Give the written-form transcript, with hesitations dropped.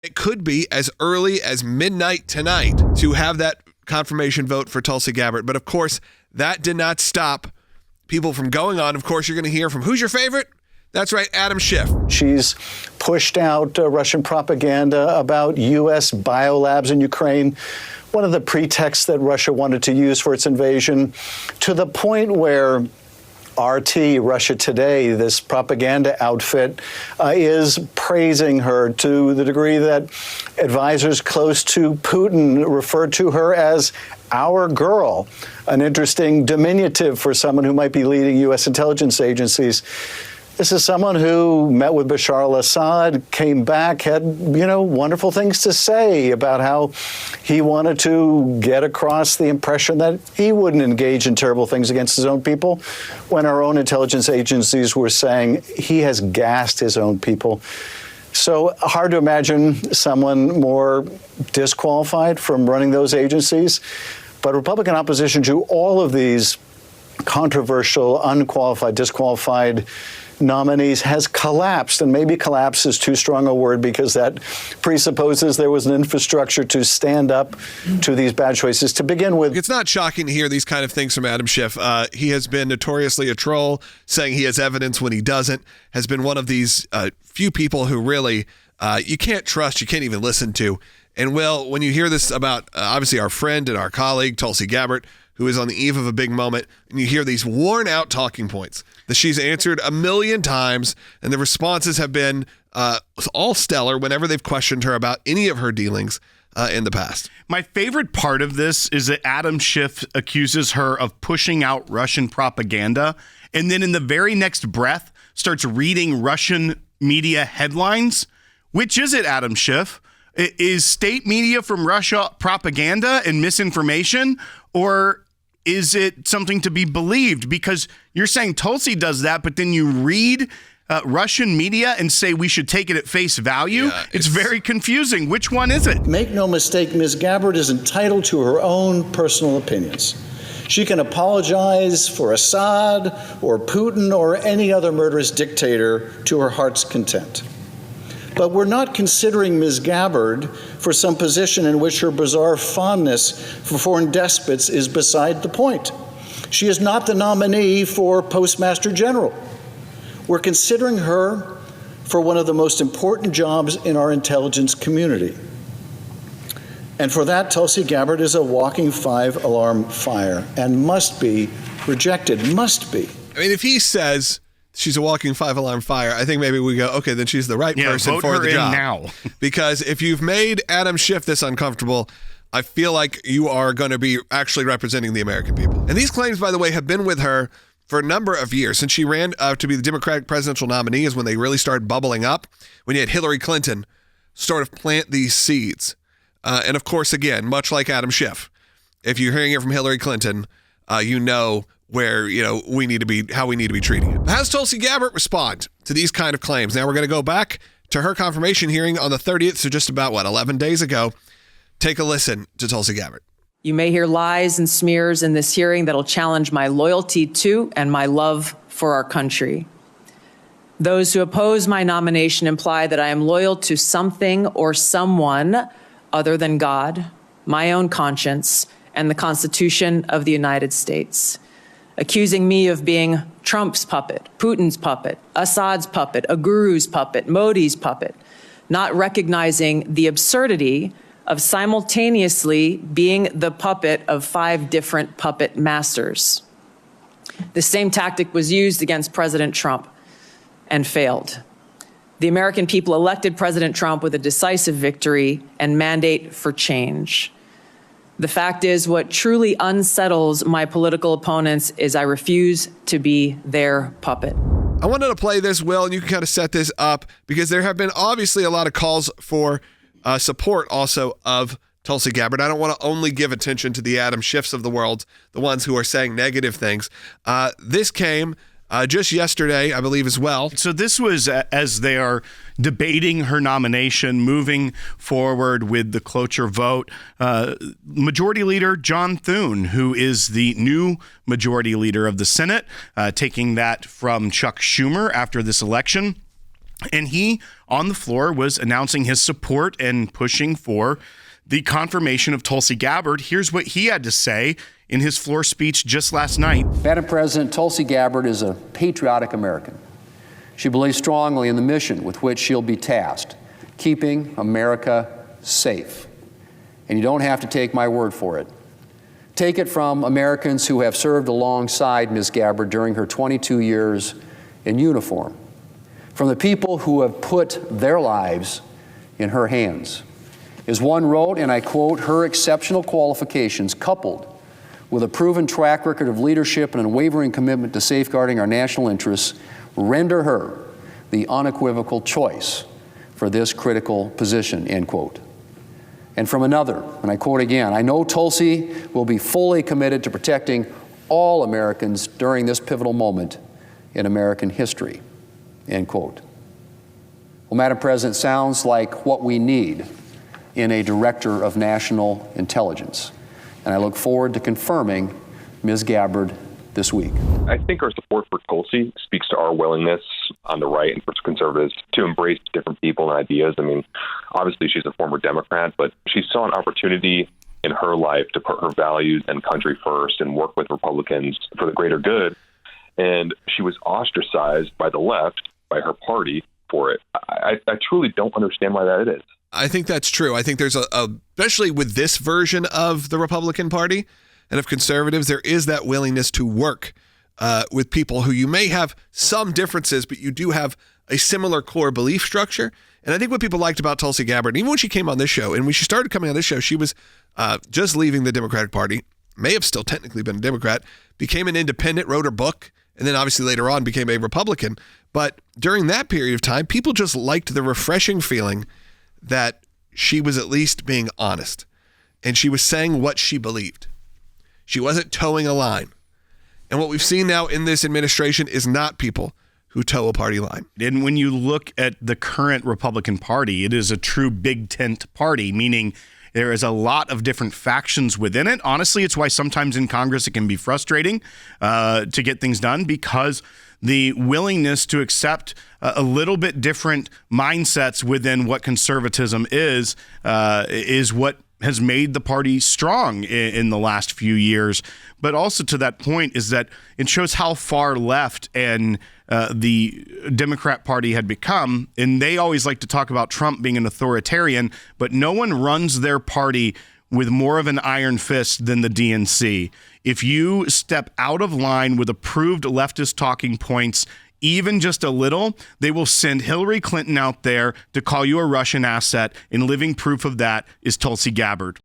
It could be as early as midnight tonight to have that confirmation vote for Tulsi Gabbard. But of course, that did not stop people from going on. Of course, you're going to hear from who's your favorite? That's right, Adam Schiff. She's pushed out Russian propaganda about U.S. biolabs in Ukraine, one of the pretexts that Russia wanted to use for its invasion, to the point where RT, Russia Today, this propaganda outfit, is praising her to the degree that advisors close to Putin referred to her as our girl, an interesting diminutive for someone who might be leading U.S. intelligence agencies. This is someone who met with Bashar al-Assad, came back, had, wonderful things to say about how he wanted to get across the impression that he wouldn't engage in terrible things against his own people, when our own intelligence agencies were saying he has gassed his own people. So hard to imagine someone more disqualified from running those agencies. But Republican opposition to all of these controversial, unqualified, disqualified nominees has collapsed, and maybe collapse is too strong a word because that presupposes there was an infrastructure to stand up to these bad choices to begin with. It's not shocking to hear these kind of things from Adam Schiff. He has been notoriously a troll, saying he has evidence when he doesn't, has been one of these few people who really you can't trust, you can't even listen to. And Will, when you hear this about obviously our friend and our colleague, Tulsi Gabbard, who is on the eve of a big moment, and you hear these worn out talking points that she's answered 1 million times, and the responses have been all stellar whenever they've questioned her about any of her dealings in the past. My favorite part of this is that Adam Schiff accuses her of pushing out Russian propaganda, and then in the very next breath starts reading Russian media headlines. Which is it, Adam Schiff? Is state media from Russia propaganda and misinformation, or is it something to be believed? Because you're saying Tulsi does that, but then you read Russian media and say we should take it at face value. Yeah, it's very confusing. Which one is it? Make no mistake, Ms. Gabbard is entitled to her own personal opinions. She can apologize for Assad or Putin or any other murderous dictator to her heart's content. But we're not considering Ms. Gabbard for some position in which her bizarre fondness for foreign despots is beside the point. She is not the nominee for Postmaster General. We're considering her for one of the most important jobs in our intelligence community. And for that, Tulsi Gabbard is a walking 5-alarm fire and must be rejected, must be. I mean, if he says she's a walking 5-alarm fire, I think maybe we go, okay, then she's the right person for the job. Now. Because if you've made Adam Schiff this uncomfortable, I feel like you are going to be actually representing the American people. And these claims, by the way, have been with her for a number of years. Since she ran to be the Democratic presidential nominee is when they really started bubbling up, when you had Hillary Clinton sort of plant these seeds. And of course, again, much like Adam Schiff, if you're hearing it from Hillary Clinton, you know where, we need to be, how we need to be treating it. How does Tulsi Gabbard respond to these kind of claims? Now we're going to go back to her confirmation hearing on the 30th, so just about, 11 days ago. Take a listen to Tulsi Gabbard. You may hear lies and smears in this hearing that'll challenge my loyalty to and my love for our country. Those who oppose my nomination imply that I am loyal to something or someone other than God, my own conscience, and the Constitution of the United States, accusing me of being Trump's puppet, Putin's puppet, Assad's puppet, a guru's puppet, Modi's puppet, not recognizing the absurdity of simultaneously being the puppet of 5 different puppet masters. The same tactic was used against President Trump and failed. The American people elected President Trump with a decisive victory and mandate for change. The fact is, what truly unsettles my political opponents is I refuse to be their puppet. I wanted to play this, Will, and you can kind of set this up because there have been obviously a lot of calls for support also of Tulsi Gabbard. I don't want to only give attention to the Adam Schiffs of the world, the ones who are saying negative things. This came just yesterday, I believe, as well. So this was as they are debating her nomination, moving forward with the cloture vote. Majority Leader John Thune, who is the new Majority Leader of the Senate, taking that from Chuck Schumer after this election, And he, on the floor, was announcing his support and pushing for the confirmation of Tulsi Gabbard. Here's what he had to say in his floor speech just last night. Madam President, Tulsi Gabbard is a patriotic American. She believes strongly in the mission with which she'll be tasked, keeping America safe. And you don't have to take my word for it. Take it from Americans who have served alongside Ms. Gabbard during her 22 years in uniform, from the people who have put their lives in her hands. As one wrote, and I quote, "Her exceptional qualifications, coupled with a proven track record of leadership and unwavering commitment to safeguarding our national interests, render her the unequivocal choice for this critical position," end quote. And from another, and I quote again, "I know Tulsi will be fully committed to protecting all Americans during this pivotal moment in American history," end quote. Well, Madam President, sounds like what we need in a director of national intelligence. And I look forward to confirming Ms. Gabbard this week. I think our support for Tulsi speaks to our willingness on the right and for conservatives to embrace different people and ideas. I mean, obviously she's a former Democrat, but she saw an opportunity in her life to put her values and country first and work with Republicans for the greater good. And she was ostracized by the left, by her party, for it. I truly don't understand why that is. I think that's true. I think there's especially with this version of the Republican Party and of conservatives, there is that willingness to work with people who you may have some differences, but you do have a similar core belief structure. And I think what people liked about Tulsi Gabbard, even when she came on this show, and when she started coming on this show, she was just leaving the Democratic Party, may have still technically been a Democrat, became an independent, wrote her book, and then obviously later on became a Republican. But during that period of time, people just liked the refreshing feeling that she was at least being honest and she was saying what she believed. She wasn't towing a line. And what we've seen now in this administration is not people who toe a party line. And when you look at the current Republican Party, it is a true big tent party, meaning there is a lot of different factions within it. Honestly, it's why sometimes in Congress it can be frustrating to get things done, because the willingness to accept a little bit different mindsets within what conservatism is what has made the party strong in the last few years. But also to that point is that it shows how far left and the Democrat Party had become. And they always like to talk about Trump being an authoritarian, but no one runs their party with more of an iron fist than the DNC. If you step out of line with approved leftist talking points, even just a little, they will send Hillary Clinton out there to call you a Russian asset, and living proof of that is Tulsi Gabbard.